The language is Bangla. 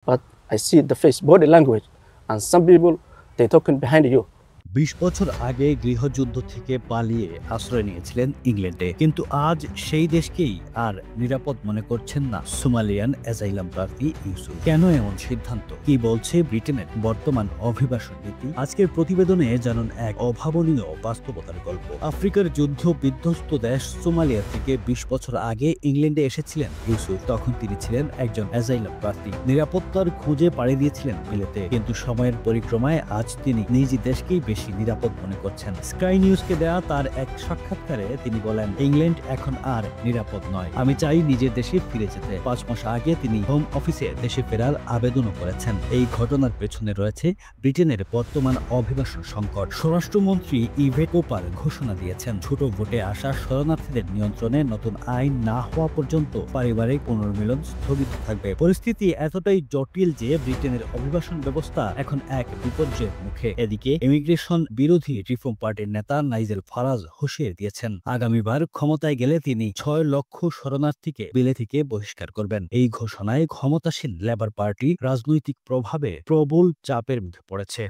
but I see the face, body language, and some people they talking behind you. ২০ বছর আগে গৃহযুদ্ধ থেকে পালিয়ে আশ্রয় নিয়েছিলেন ইংল্যান্ডে, কিন্তু আজ সেই দেশকেই আর নিরাপদ মনে করছেন না সোমালিয়ান অ্যাজাইলাম প্রার্থী ইউসুফ। কেন এমন সিদ্ধান্ত? কি বলছে ব্রিটেনের বর্তমান অভিবাসন নীতি? আজকের প্রতিবেদনে জানুন এক অভাবনীয় বাস্তবতার গল্প। আফ্রিকার যুদ্ধ বিধ্বস্ত দেশ সোমালিয়া থেকে ২০ বছর আগে ইংল্যান্ডে এসেছিলেন ইউসুফ। তখন তিনি ছিলেন একজন অ্যাজাইলাম প্রার্থী, নিরাপত্তার খোঁজে পাড়ি দিয়েছিলেন বিলেতে। কিন্তু সময়ের পরিক্রমায় আজ তিনি নিজ দেশকেই বেশি নিরাপদ মনে করছেন। স্কাই নিউজকে দেয়া তার এক সাক্ষাৎকারে তিনি বলেন, ইংল্যান্ড এখন আর নিরাপদ নয়, আমি চাই নিজের দেশে ফিরে যেতে। ৫ মাস আগে তিনি হোম অফিসে দেশে ফেরার আবেদনও করেছেন। এই ঘটনার পেছনে রয়েছে ব্রিটেনের বর্তমান অভিবাসন সংকট। স্বরাষ্ট্রমন্ত্রী ইভে কোপার ঘোষণা দিয়েছেন, ছোট ভোটে আসা শরণার্থীদের নিয়ন্ত্রণে নতুন আইন না হওয়া পর্যন্ত পারিবারিক পুনর্মিলন স্থগিত থাকবে। পরিস্থিতি এতটাই জটিল যে ব্রিটেনের অভিবাসন ব্যবস্থা এখন এক বিপর্যয়ের মুখে। এদিকে ইমিগ্রেশন বিরোধী রিফর্ম পার্টির নেতা নাইজেল ফারাজ হুঁশিয়ারি দিয়েছেন, আগামীবার ক্ষমতায় গেলে তিনি ৬ লক্ষ শরণার্থীকে বিলে থেকে বহিষ্কার করবেন। এই ঘোষণায় ক্ষমতাসীন লেবার পার্টি রাজনৈতিক প্রভাবে প্রবল চাপের মুখে পড়েছে।